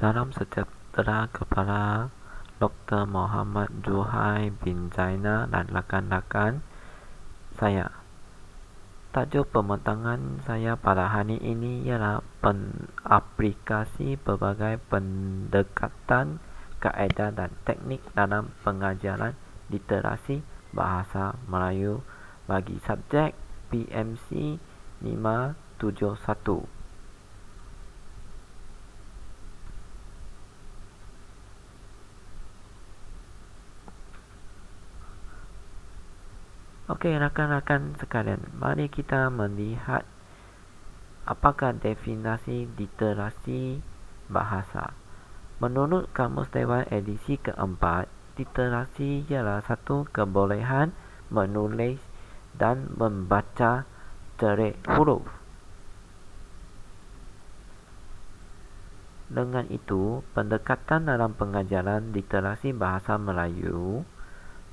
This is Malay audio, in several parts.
Salam sejahtera kepada Dr. Muhammad Juhai bin Zainal dan rakan-rakan saya. Tajuk pembentangan saya pada hari ini ialah aplikasi berbagai pendekatan, kaedah dan teknik dalam pengajaran literasi bahasa Melayu bagi subjek PMC 571. Okey, rakan-rakan sekalian, mari kita melihat apakah definisi literasi bahasa. Menurut Kamus Dewan edisi keempat, literasi ialah satu kebolehan menulis dan membaca cerik huruf. Dengan itu, pendekatan dalam pengajaran literasi bahasa Melayu,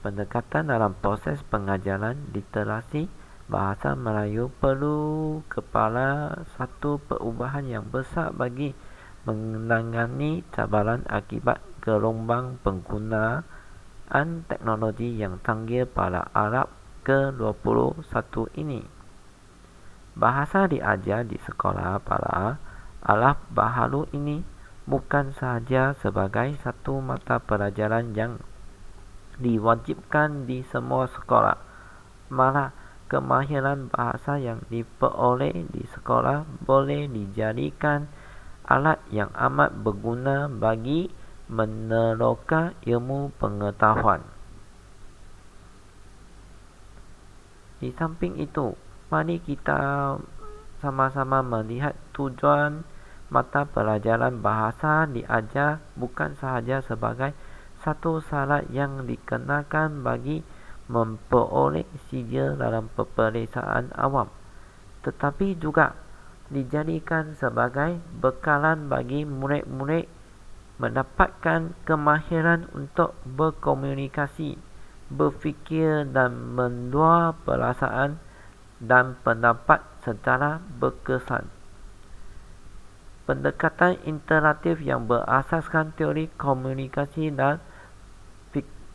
pendekatan dalam proses pengajaran literasi bahasa Melayu perlu kepala satu perubahan yang besar bagi menangani cabaran akibat gelombang penggunaan teknologi yang canggih pada Arab ke-21 ini. Bahasa diajar di sekolah pada Arab baharu ini bukan sahaja sebagai satu mata pelajaran yang diwajibkan di semua sekolah, malah kemahiran bahasa yang diperoleh di sekolah boleh dijadikan alat yang amat berguna bagi meneroka ilmu pengetahuan. Di samping itu, mari kita sama-sama melihat tujuan mata pelajaran bahasa diajar bukan sahaja sebagai satu syarat yang dikenakan bagi memperoleh sijil dalam peperiksaan awam, tetapi juga dijadikan sebagai bekalan bagi murid-murid mendapatkan kemahiran untuk berkomunikasi, berfikir dan menluar perasaan dan pendapat secara berkesan. Pendekatan interaktif yang berasaskan teori komunikasi dan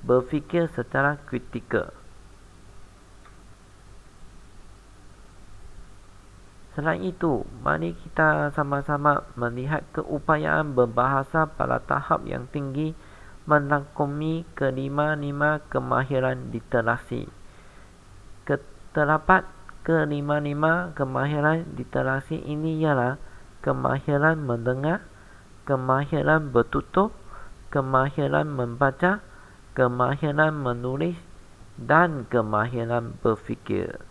berfikir secara kritikal. Selain itu, mari kita sama-sama melihat keupayaan berbahasa pada tahap yang tinggi merangkumi kelima-lima kemahiran literasi. Terdapat kelima-lima kemahiran literasi ini ialah kemahiran mendengar, kemahiran bertutur, kemahiran membaca, kemahiran menulis dan kemahiran berfikir.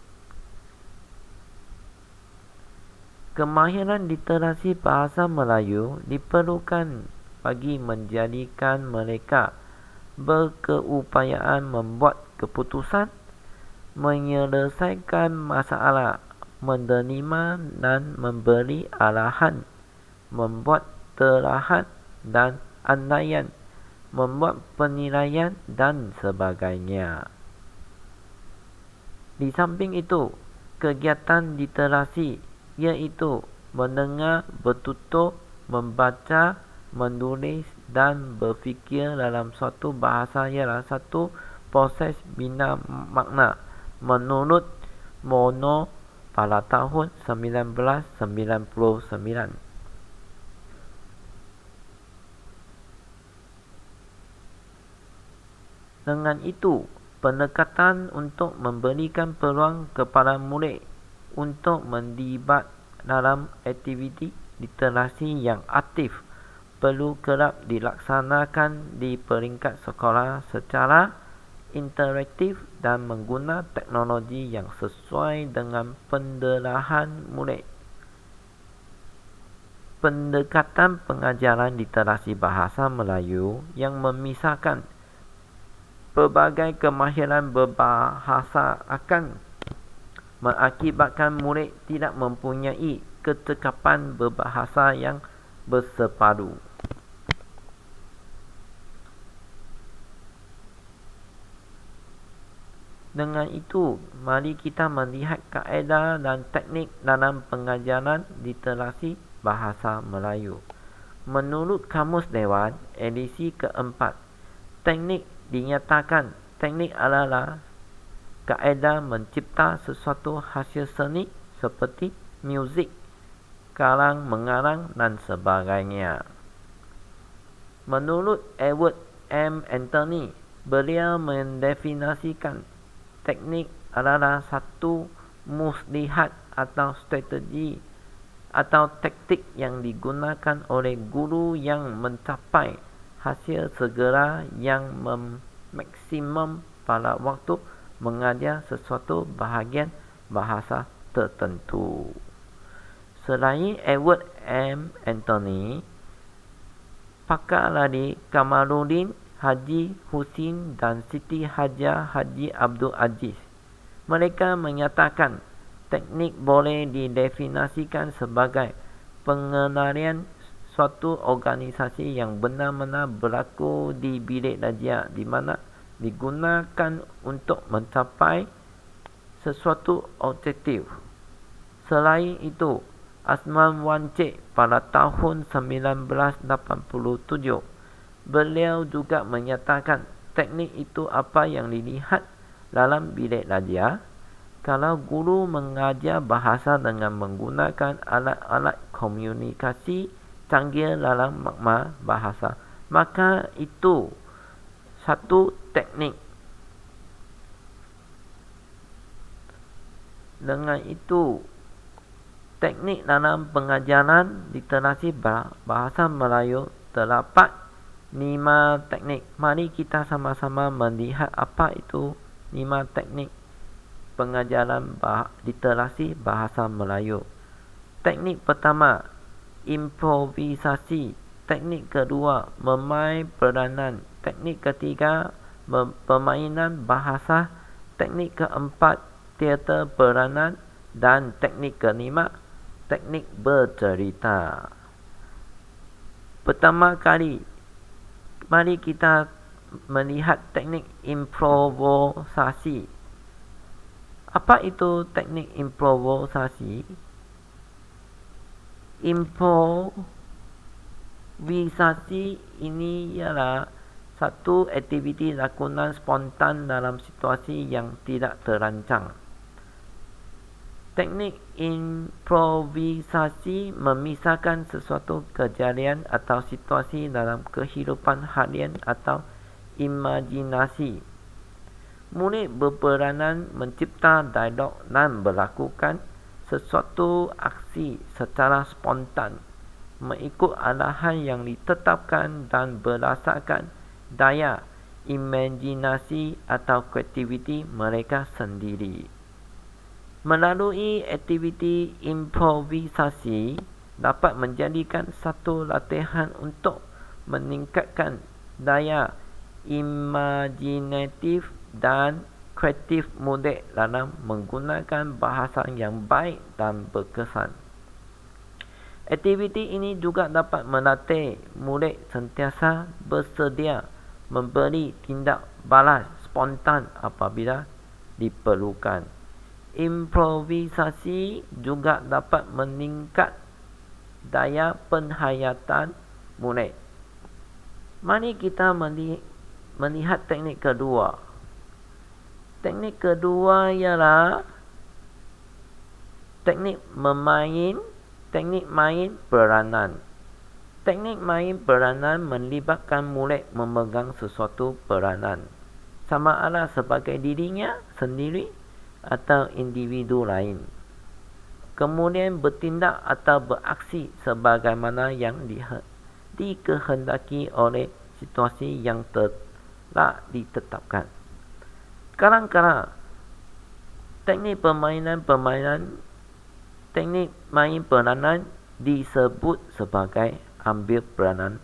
Kemahiran literasi bahasa Melayu diperlukan bagi menjadikan mereka berkeupayaan membuat keputusan, menyelesaikan masalah, menerima dan memberi arahan, membuat terahan dan andaian, membuat penilaian dan sebagainya. Di samping itu, kegiatan literasi iaitu mendengar, bertutur, membaca, menulis dan berfikir dalam suatu bahasa ialah satu proses bina makna menurut Mono pada tahun 1999. Dengan itu, pendekatan untuk memberikan peluang kepada murid untuk terlibat dalam aktiviti literasi yang aktif perlu kerap dilaksanakan di peringkat sekolah secara interaktif dan menggunakan teknologi yang sesuai dengan pendarahan murid. Pendekatan pengajaran literasi bahasa Melayu yang memisahkan pelbagai kemahiran berbahasa akan mengakibatkan murid tidak mempunyai kecekapan berbahasa yang bersepadu. Dengan itu, mari kita melihat kaedah dan teknik dalam pengajaran literasi bahasa Melayu. Menurut Kamus Dewan edisi keempat, teknik dinyatakan teknik adalah kaedah mencipta sesuatu hasil seni seperti muzik, karang mengarang dan sebagainya. Menurut Edward M. Anthony, beliau mendefinisikan teknik adalah satu muslihat atau strategi atau taktik yang digunakan oleh guru yang mencapai hasil segera yang maksimum pada waktu mengajar sesuatu bahagian bahasa tertentu. Selain Edward M. Anthony, pakar lain Kamaluddin Haji Husin dan Siti Hajar Haji Abdul Aziz, mereka menyatakan teknik boleh didefinisikan sebagai pengendalian suatu organisasi yang benar-benar berlaku di bilik darjah di mana digunakan untuk mencapai sesuatu objektif. Selain itu, Asman Wancik pada tahun 1987, beliau juga menyatakan teknik itu apa yang dilihat dalam bilik darjah. Kalau guru mengajar bahasa dengan menggunakan alat-alat komunikasi canggih dalam makna bahasa, maka itu satu teknik. Dengan itu, teknik dalam pengajaran literasi bahasa Melayu terdapat 5 teknik. Mari kita sama-sama melihat apa itu 5 teknik pengajaran literasi bahasa Melayu. Teknik pertama, improvisasi. Teknik kedua, memain peranan. Teknik ketiga, permainan bahasa. Teknik keempat, teater peranan. Dan teknik kelima, teknik bercerita. Pertama kali, mari kita melihat teknik improvisasi. Apa itu teknik improvisasi? Improvisasi ini ialah satu aktiviti lakonan spontan dalam situasi yang tidak terancang. Teknik improvisasi memisahkan sesuatu kejadian atau situasi dalam kehidupan harian atau imajinasi. Murid berperanan mencipta dialog dan melakukan sesuatu aksi secara spontan mengikut arahan yang ditetapkan dan berdasarkan daya imajinasi atau kreativiti mereka sendiri. Melalui aktiviti improvisasi dapat menjadikan satu latihan untuk meningkatkan daya imajinatif dan kreatif murid dalam menggunakan bahasa yang baik dan berkesan. Aktiviti ini juga dapat melatih murid sentiasa bersedia memberi tindak balas spontan apabila diperlukan. Improvisasi juga dapat meningkat daya penghayatan murid. Mari kita melihat teknik kedua. Teknik kedua ialah teknik main peranan. Teknik main peranan melibatkan murid memegang sesuatu peranan, sama ada sebagai dirinya sendiri atau individu lain. Kemudian bertindak atau beraksi sebagaimana yang dikehendaki oleh situasi yang telah ditetapkan. Kadang-kadang teknik main peranan disebut sebagai ambil peranan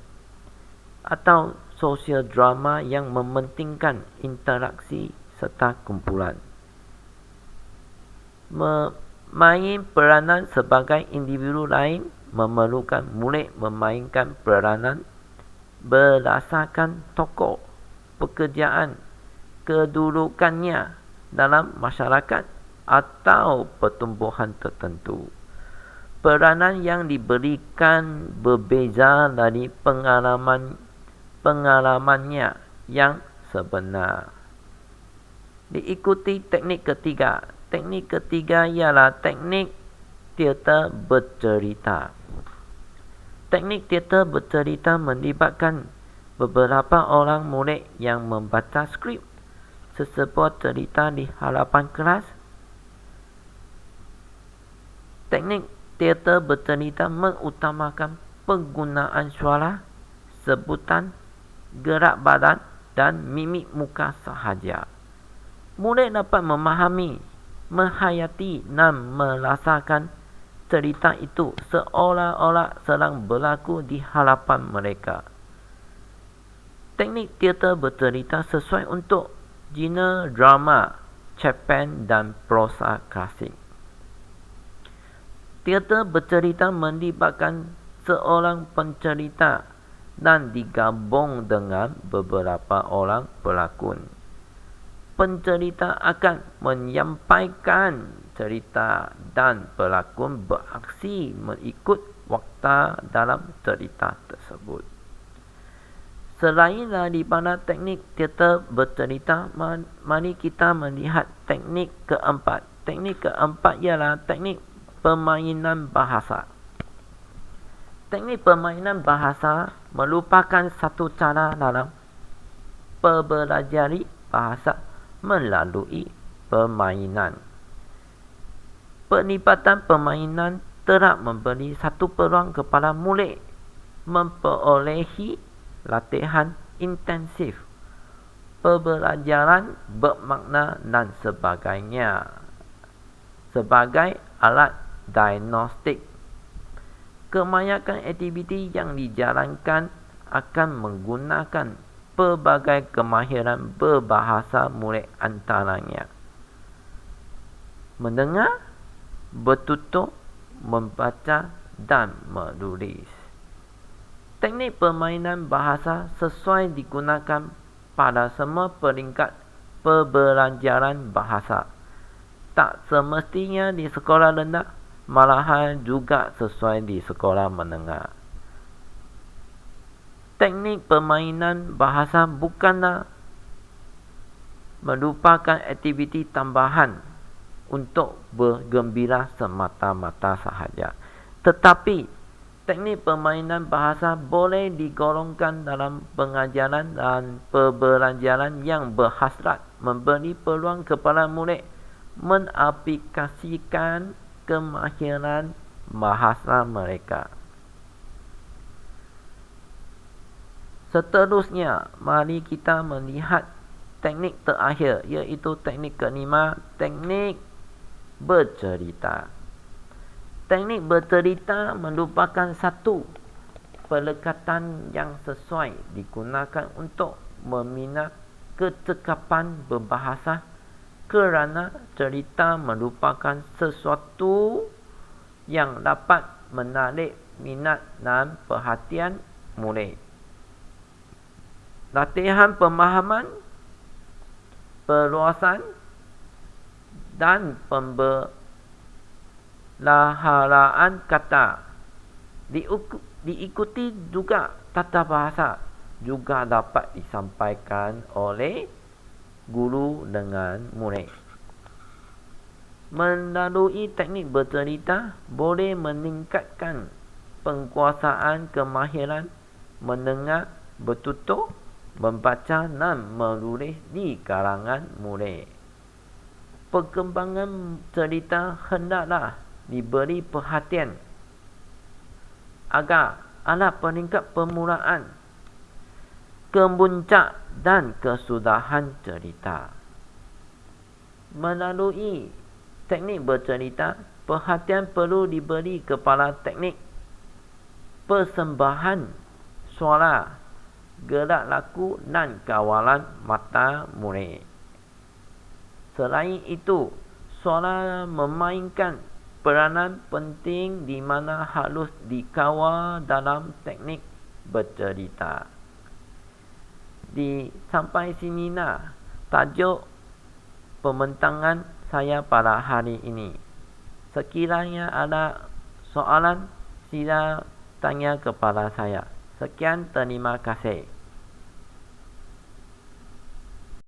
atau sosial drama yang mementingkan interaksi serta kumpulan. Memain peranan sebagai individu lain memerlukan murid memainkan peranan berdasarkan tokoh, pekerjaan, kedudukannya dalam masyarakat atau pertumbuhan tertentu. Peranan yang diberikan berbeza dari pengalamannya yang sebenar. Diikuti teknik ketiga. Teknik ketiga ialah teknik teater bercerita. Teknik teater bercerita melibatkan beberapa orang murid yang membaca skrip sesebuah cerita di hadapan kelas. Teknik teater bercerita mengutamakan penggunaan suara, sebutan, gerak badan dan mimik muka sahaja. Murid dapat memahami, menghayati dan merasakan cerita itu seolah-olah sedang berlaku di hadapan mereka. Teknik teater bercerita sesuai untuk genre drama, cerpen dan prosa klasik. Teater bercerita melibatkan seorang pencerita dan digabung dengan beberapa orang pelakon. Pencerita akan menyampaikan cerita dan pelakon beraksi mengikut fakta dalam cerita tersebut. Selain daripada teknik teater bercerita, mari kita melihat teknik keempat. Teknik keempat ialah teknik permainan bahasa. Teknik permainan bahasa merupakan satu cara dalam mempelajari bahasa melalui permainan. Pelibatan permainan telah memberi satu peluang kepada murid memperolehi latihan intensif, pembelajaran bermakna dan sebagainya sebagai alat diagnostik. Kebanyakan aktiviti yang dijalankan akan menggunakan pelbagai kemahiran berbahasa murid, antaranya mendengar, bertutur, membaca dan menulis. Teknik permainan bahasa sesuai digunakan pada semua peringkat pembelajaran bahasa. Tak semestinya di sekolah rendah, malahan juga sesuai di sekolah menengah. Teknik permainan bahasa bukanlah merupakan aktiviti tambahan untuk bergembira semata-mata sahaja. Tetapi teknik permainan bahasa boleh digolongkan dalam pengajaran dan pembelajaran yang berhasrat memberi peluang kepada murid mengaplikasikan kemahiran bahasa mereka. Seterusnya, mari kita melihat teknik terakhir, iaitu teknik kelima, teknik bercerita. Teknik bercerita merupakan satu pendekatan yang sesuai digunakan untuk membina kecekapan berbahasa, kerana cerita merupakan sesuatu yang dapat menarik minat dan perhatian murid. Latihan pemahaman, perluasan dan pembelaharaan kata. Diikuti juga tata bahasa juga dapat disampaikan oleh guru dengan murid. Melalui teknik bercerita boleh meningkatkan penguasaan kemahiran mendengar, bertutur, membaca dan menulis di kalangan murid. Perkembangan cerita hendaklah diberi perhatian agar ada peringkat permulaan, kemuncak dan kesudahan cerita. Melalui teknik bercerita, perhatian perlu diberi kepada teknik persembahan suara, gerak laku dan kawalan mata murid. Selain itu, suara memainkan peranan penting di mana harus dikawal dalam teknik bercerita. Sampai sinilah tajuk pembentangan saya pada hari ini. Sekiranya ada soalan, sila tanya kepada saya. Sekian, terima kasih.